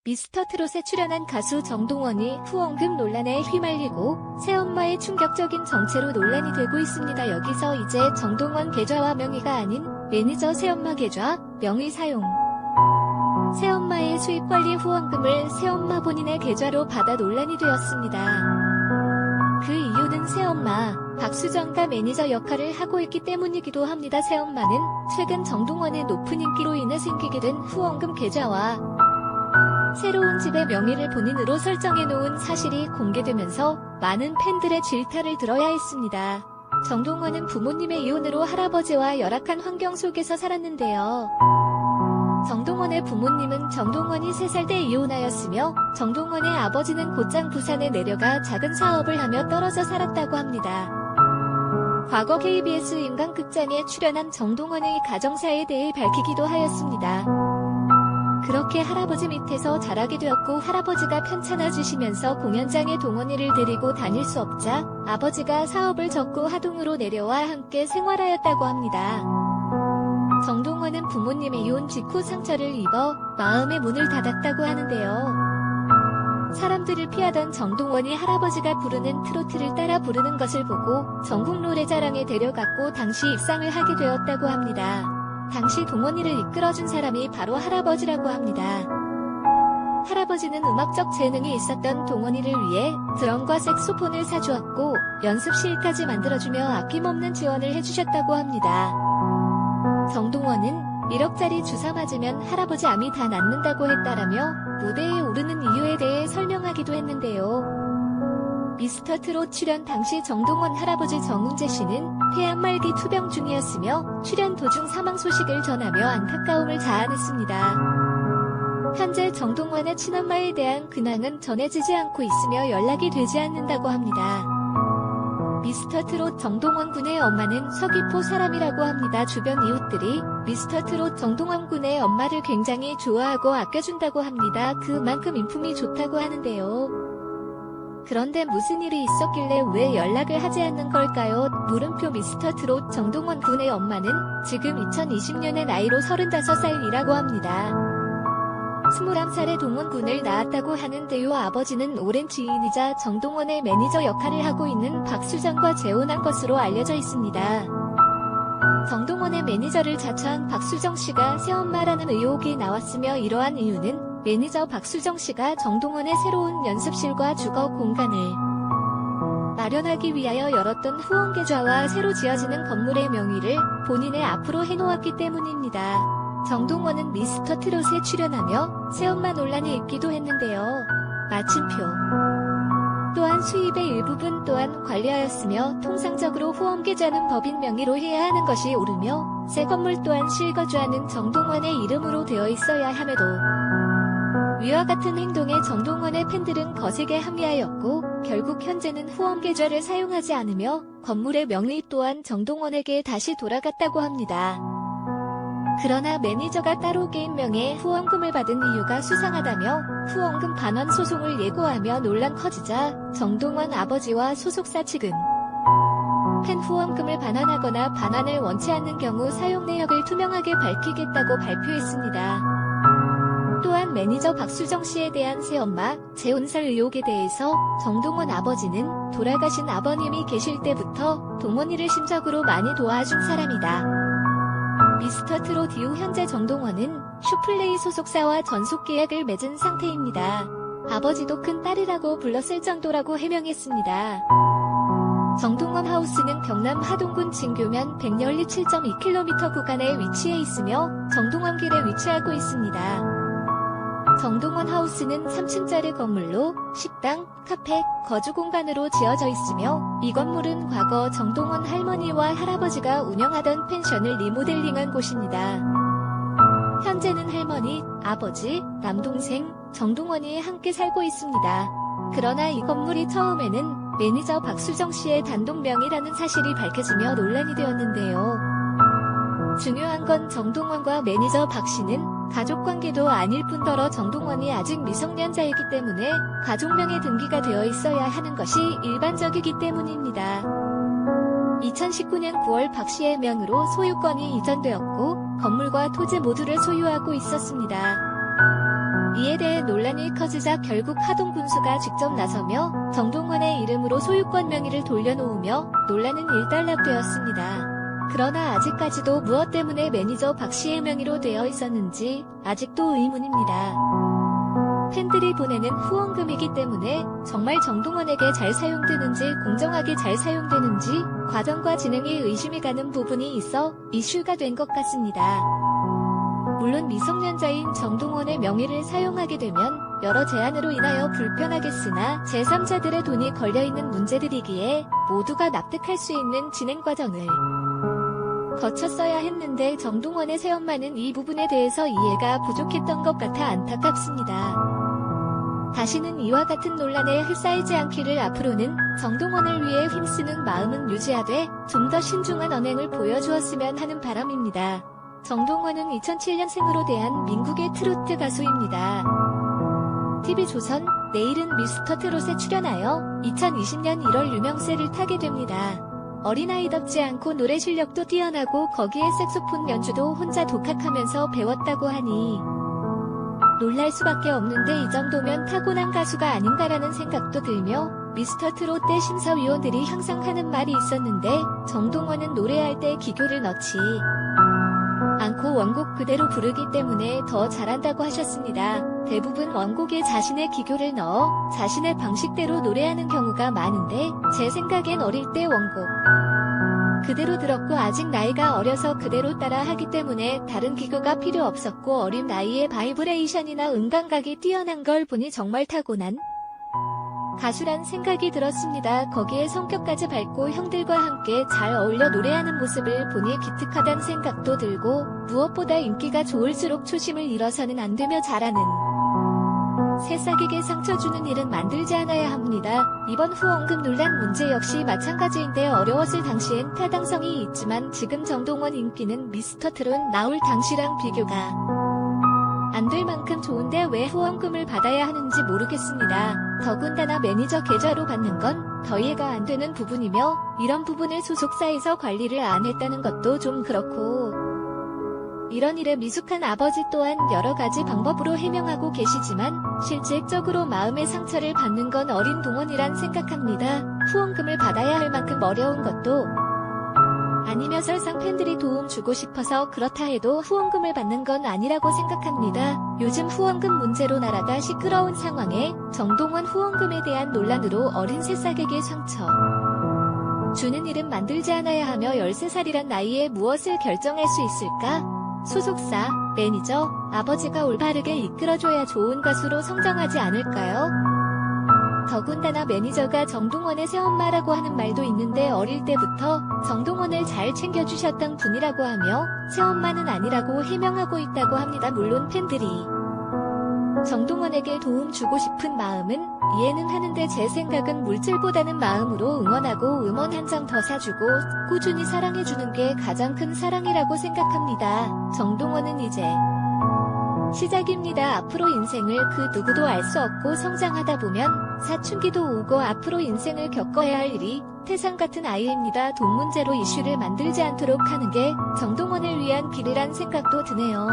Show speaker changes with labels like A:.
A: 미스터트롯에 출연한 가수 정동원이 후원금 논란에 휘말리고 새엄마의 충격적인 정체로 논란이 되고 있습니다. 여기서 이제 정동원 계좌와 명의가 아닌 매니저 새엄마 계좌, 명의 사용. 새엄마의 수입관리 후원금을 새엄마 본인의 계좌로 받아 논란이 되었습니다. 그 이유는 새엄마, 박수정과 매니저 역할을 하고 있기 때문이기도 합니다. 새엄마는 최근 정동원의 높은 인기로 인해 생기게 된 후원금 계좌와 새로운 집의 명의를 본인으로 설정해놓은 사실이 공개되면서 많은 팬들의 질타를 들어야 했습니다. 정동원은 부모님의 이혼으로 할아버지와 열악한 환경 속에서 살았는데요. 정동원의 부모님은 정동원이 3살 때 이혼하였으며 정동원의 아버지는 곧장 부산에 내려가 작은 사업을 하며 떨어져 살았다고 합니다. 과거 KBS 인간극장에 출연한 정동원의 가정사에 대해 밝히기도 하였습니다. 그렇게 할아버지 밑에서 자라게 되었고 할아버지가 편찮아주시면서 공연장에 동원이를 데리고 다닐 수 없자 아버지가 사업을 접고 하동으로 내려와 함께 생활하였다고 합니다. 정동원은 부모님의 이혼 직후 상처를 입어 마음의 문을 닫았다고 하는데요. 사람들을 피하던 정동원이 할아버지가 부르는 트로트를 따라 부르는 것을 보고 전국 노래자랑에 데려갔고 당시 입상을 하게 되었다고 합니다. 당시 동원이를 이끌어준 사람이 바로 할아버지라고 합니다. 할아버지는 음악적 재능이 있었던 동원이를 위해 드럼과 색소폰을 사주었고 연습실까지 만들어주며 아낌없는 지원을 해주셨다고 합니다. 정동원은 1억짜리 주사 맞으면 할아버지 암이 다 낫는다고 했다라며 무대에 오르는 이유에 대해 설명하기도 했는데요. 미스터트롯 출연 당시 정동원 할아버지 정운재 씨는 폐암 말기 투병 중이었으며 출연 도중 사망 소식을 전하며 안타까움을 자아냈습니다. 현재 정동원의 친엄마에 대한 근황은 전해지지 않고 있으며 연락이 되지 않는다고 합니다. 미스터트롯 정동원 군의 엄마는 서귀포 사람이라고 합니다. 주변 이웃들이 미스터트롯 정동원 군의 엄마를 굉장히 좋아하고 아껴준다고 합니다. 그만큼 인품이 좋다고 하는데요. 그런데 무슨 일이 있었길래 왜 연락을 하지 않는 걸까요? 물음표. 미스터트롯 정동원 군의 엄마는 지금 2020년의 나이로 35살이라고 합니다. 21살에 동원 군을 낳았다고 하는데요. 아버지는 오랜 지인이자 정동원의 매니저 역할을 하고 있는 박수정과 재혼한 것으로 알려져 있습니다. 정동원의 매니저를 자처한 박수정 씨가 새엄마라는 의혹이 나왔으며 이러한 이유는 매니저 박수정 씨가 정동원의 새로운 연습실과 주거 공간을 마련하기 위하여 열었던 후원 계좌와 새로 지어지는 건물의 명의를 본인의 앞으로 해놓았기 때문입니다. 정동원은 미스터트롯에 출연하며 새엄마 논란이 있기도 했는데요. 마침표. 또한 수입의 일부분 또한 관리하였으며 통상적으로 후원 계좌는 법인 명의로 해야 하는 것이 옳으며 새 건물 또한 실거주하는 정동원의 이름으로 되어 있어야 함에도 위와 같은 행동에 정동원의 팬들은 거세게 항의하였고 결국 현재는 후원 계좌를 사용하지 않으며 건물의 명의 또한 정동원에게 다시 돌아갔다고 합니다. 그러나 매니저가 따로 개인 명의의 후원금을 받은 이유가 수상하다며 후원금 반환 소송을 예고하며 논란 커지자 정동원 아버지와 소속사 측은 팬 후원금을 반환하거나 반환을 원치 않는 경우 사용 내역을 투명하게 밝히겠다고 발표했습니다. 또한 매니저 박수정 씨에 대한 새엄마 재혼설 의혹에 대해서 정동원 아버지는 돌아가신 아버님이 계실 때부터 동원이를 심적으로 많이 도와준 사람이다. 미스터트롯 이후 현재 정동원은 슈플레이 소속사와 전속 계약을 맺은 상태입니다. 아버지도 큰 딸이라고 불렀을 정도라고 해명했습니다. 정동원 하우스는 경남 하동군 진교면 백열리 7.2km 구간에 위치해 있으며 정동원길에 위치하고 있습니다. 정동원 하우스는 3층짜리 건물로 식당, 카페, 거주 공간으로 지어져 있으며 이 건물은 과거 정동원 할머니와 할아버지가 운영하던 펜션을 리모델링한 곳입니다. 현재는 할머니, 아버지, 남동생, 정동원이 함께 살고 있습니다. 그러나 이 건물이 처음에는 매니저 박수정 씨의 단독 명의라는 사실이 밝혀지며 논란이 되었는데요. 중요한 건 정동원과 매니저 박 씨는 가족관계도 아닐 뿐더러 정동원이 아직 미성년자이기 때문에 가족명의 등기가 되어 있어야 하는 것이 일반적이기 때문입니다. 2019년 9월 박 씨의 명의로 소유권이 이전되었고 건물과 토지 모두를 소유하고 있었습니다. 이에 대해 논란이 커지자 결국 하동 군수가 직접 나서며 정동원의 이름으로 소유권 명의를 돌려놓으며 논란은 일단락되었습니다. 그러나 아직까지도 무엇 때문에 매니저 박씨의 명의로 되어 있었는지 아직도 의문입니다. 팬들이 보내는 후원금이기 때문에 정말 정동원에게 잘 사용되는지 공정하게 잘 사용되는지 과정과 진행에 의심이 가는 부분이 있어 이슈가 된 것 같습니다. 물론 미성년자인 정동원의 명의를 사용하게 되면 여러 제한으로 인하여 불편하겠으나 제3자들의 돈이 걸려있는 문제들이기에 모두가 납득할 수 있는 진행 과정을 거쳤어야 했는데 정동원의 새엄마는 이 부분에 대해서 이해가 부족했던 것 같아 안타깝습니다. 다시는 이와 같은 논란에 휩싸이지 않기를 앞으로는 정동원을 위해 힘쓰는 마음은 유지하되 좀 더 신중한 언행을 보여주었으면 하는 바람입니다. 정동원은 2007년생으로 대한민국의 트로트 가수입니다. TV조선 내일은 미스터 트롯에 출연하여 2020년 1월 유명세를 타게 됩니다. 어린아이답지 않고 노래 실력도 뛰어나고 거기에 색소폰 연주도 혼자 독학하면서 배웠다고 하니 놀랄 수밖에 없는데 이 정도면 타고난 가수가 아닌가라는 생각도 들며 미스터 트롯 때 심사위원들이 항상 하는 말이 있었는데 정동원은 노래할 때 기교를 넣지 않고 원곡 그대로 부르기 때문에 더 잘한다고 하셨습니다. 대부분 원곡에 자신의 기교를 넣어 자신의 방식대로 노래하는 경우가 많은데 제 생각엔 어릴 때 원곡 그대로 들었고 아직 나이가 어려서 그대로 따라 하기 때문에 다른 기교가 필요 없었고 어린 나이에 바이브레이션이나 음감각이 뛰어난 걸 보니 정말 타고난 가수란 생각이 들었습니다. 거기에 성격까지 밝고 형들과 함께 잘 어울려 노래하는 모습을 보니 기특하단 생각도 들고 무엇보다 인기가 좋을수록 초심을 잃어서는 안 되며 잘하는 새싹에게 상처 주는 일은 만들지 않아야 합니다. 이번 후원금 논란 문제 역시 마찬가지인데 어려웠을 당시엔 타당성이 있지만 지금 정동원 인기는 미스터 트롯 나올 당시랑 비교가 안 될 만큼 좋은데 왜 후원금을 받아야 하는지 모르겠습니다. 더군다나 매니저 계좌로 받는 건 더 이해가 안 되는 부분이며 이런 부분을 소속사에서 관리를 안 했다는 것도 좀 그렇고 이런 일에 미숙한 아버지 또한 여러 가지 방법으로 해명하고 계시지만 실질적으로 마음의 상처를 받는 건 어린 동원이란 생각합니다. 후원금을 받아야 할 만큼 어려운 것도 아니며 설상 팬들이 도움 주고 싶어서 그렇다 해도 후원금을 받는 건 아니라고 생각합니다. 요즘 후원금 문제로 나라가 시끄러운 상황에 정동원 후원금에 대한 논란으로 어린 새싹에게 상처 주는 일은 만들지 않아야 하며 13살이란 나이에 무엇을 결정할 수 있을까? 소속사, 매니저, 아버지가 올바르게 이끌어줘야 좋은 가수로 성장하지 않을까요? 더군다나 매니저가 정동원의 새엄마라고 하는 말도 있는데 어릴 때부터 정동원을 잘 챙겨주셨던 분이라고 하며 새엄마는 아니라고 해명하고 있다고 합니다. 물론 팬들이 정동원에게 도움 주고 싶은 마음은 이해는 하는데 제 생각은 물질보다는 마음으로 응원하고 음원 한 장 더 사주고 꾸준히 사랑해주는 게 가장 큰 사랑이라고 생각합니다. 정동원은 이제 시작입니다. 앞으로 인생을 그 누구도 알 수 없고 성장하다 보면 사춘기도 오고 앞으로 인생을 겪어야 할 일이 태산 같은 아이입니다. 돈 문제로 이슈를 만들지 않도록 하는 게 정동원을 위한 길이란 생각도 드네요.